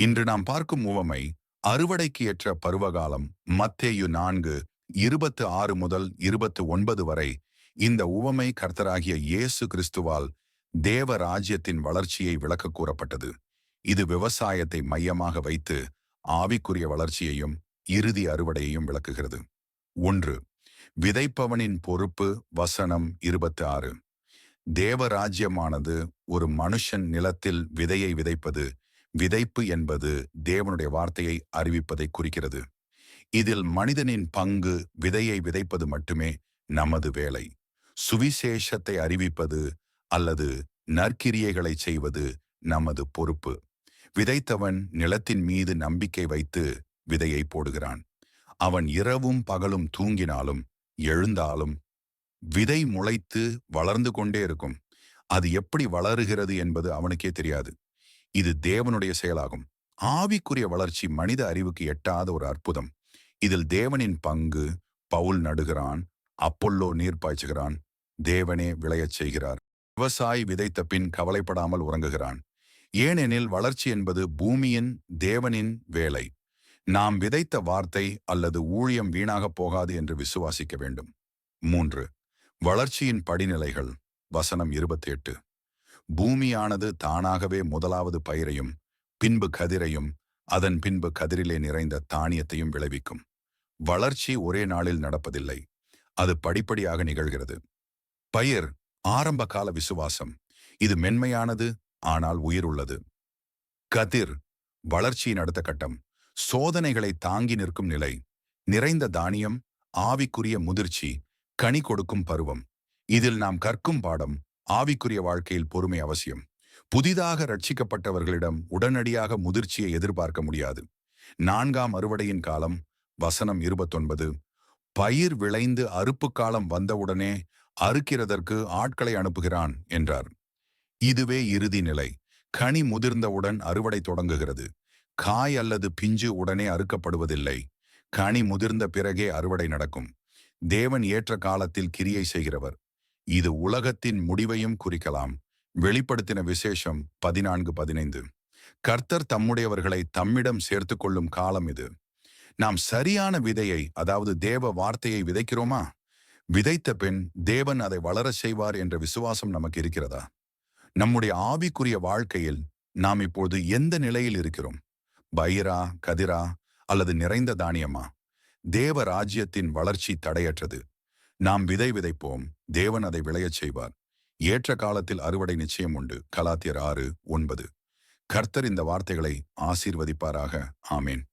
இன்று நாம் பார்க்கும் உவமை அறுவடைக்கு ஏற்ற பருவகாலம். மத்தேயு 4:26 முதல் 29 வரை. இந்த உவமை கர்த்தராகிய இயேசு கிறிஸ்துவால் தேவ ராஜ்யத்தின் வளர்ச்சியை விளக்க கூறப்பட்டது. இது விவசாயத்தை மையமாக வைத்து ஆவிக்குரிய வளர்ச்சியையும் இறுதி அறுவடையையும் விளக்குகிறது. 1. விதைப்பவனின் பொறுப்பு. வசனம் 26. தேவராஜ்யமானது ஒரு மனுஷன் நிலத்தில் விதையை விதைப்பது. விதைப்பு என்பது தேவனுடைய வார்த்தையை அறிவிப்பதை குறிக்கிறது. இதில் மனிதனின் பங்கு விதையை விதைப்பது மட்டுமே நமது வேலை. சுவிசேஷத்தை அறிவிப்பது அல்லது நற்கிரியைகளை செய்வது நமது பொறுப்பு. விதைத்தவன் நிலத்தின் மீது நம்பிக்கை வைத்து விதையை போடுகிறான். அவன் இரவும் பகலும் தூங்கினாலும் எழுந்தாலும் விதை முளைத்து வளர்ந்து கொண்டே இருக்கும். அது எப்படி வளருகிறது என்பது அவனுக்கே தெரியாது. இது தேவனுடைய செயலாகும். ஆவிக்குரிய வளர்ச்சி மனித அறிவுக்கு எட்டாத ஒரு அற்புதம். இதில் தேவனின் பங்கு. பவுல் நடுகிறான், அப்பொல்லோ நீர் பாய்ச்சுகிறான், தேவனே விளையச் செய்கிறார். விவசாயி விதைத்த பின் கவலைப்படாமல் உறங்குகிறான். ஏனெனில் வளர்ச்சி என்பது பூமியின் தேவனின் வேலை. நாம் விதைத்த வார்த்தை அல்லது ஊழியம் வீணாகப் போகாது என்று விசுவாசிக்க வேண்டும். 3. வளர்ச்சியின் படிநிலைகள். வசனம் 28. பூமியானது தானாகவே முதலாவது பயிரையும் பின்பு கதிரையும் அதன் பின்பு கதிரிலே நிறைந்த தானியத்தையும் விளைவிக்கும். வளர்ச்சி ஒரே நாளில் நடப்பதில்லை, அது படிப்படியாக நிகழ்கிறது. பயிர் ஆரம்ப கால விசுவாசம். இது மென்மையானது, ஆனால் உயிர் உள்ளது. கதிர் வளர்ச்சியின் அடுத்த கட்டம். சோதனைகளை தாங்கி நிற்கும் நிலை. நிறைந்த தானியம் ஆவிக்குரிய முதிர்ச்சி, கனி கொடுக்கும் பருவம். இதில் நாம் கற்கும் பாடம் ஆவிக்குரிய வாழ்க்கையில் பொறுமை அவசியம். புதிதாக ரட்சிக்கப்பட்டவர்களிடம் உடனடியாக முதிர்ச்சியை எதிர்பார்க்க முடியாது. 4ஆம் அறுவடையின் காலம். வசனம் 29. பயிர் விளைந்து அறுப்பு காலம் வந்தவுடனே அறுக்கிறதற்கு ஆட்களை அனுப்புகிறான் என்றார். இதுவே இறுதி நிலை. கனி முதிர்ந்தவுடன் அறுவடை தொடங்குகிறது. காய் அல்லது பிஞ்சு உடனே அறுக்கப்படுவதில்லை. கனி முதிர்ந்த பிறகே அறுவடை நடக்கும். தேவன் ஏற்ற காலத்தில் கிரியை செய்கிறவர். இது உலகத்தின் முடிவையும் குறிக்கலாம். வெளிப்படுத்தின விசேஷம் 14:15. கர்த்தர் தம்முடையவர்களை தம்மிடம் சேர்த்து கொள்ளும் காலம் இது. நாம் சரியான விதையை, அதாவது தேவ வார்த்தையை விதைக்கிறோமா? விதைத்த பின் தேவன் அதை வளரச் செய்வார் என்ற விசுவாசம் நமக்கு இருக்கிறதா? நம்முடைய ஆவிக்குரிய வாழ்க்கையில் நாம் இப்போது எந்த நிலையில் இருக்கிறோம்? பயிரா, கதிரா அல்லது நிறைந்த தானியமா? தேவ ராஜ்யத்தின் வளர்ச்சி தடையற்றது. நாம் விதை விதைப்போம், தேவன் அதை விளையச் செய்வார். ஏற்ற காலத்தில் அறுவடை நிச்சயம் உண்டு. கலாத்தியர் 6:9. கர்த்தர் இந்த வார்த்தைகளை ஆசீர்வதிப்பாராக. ஆமேன்.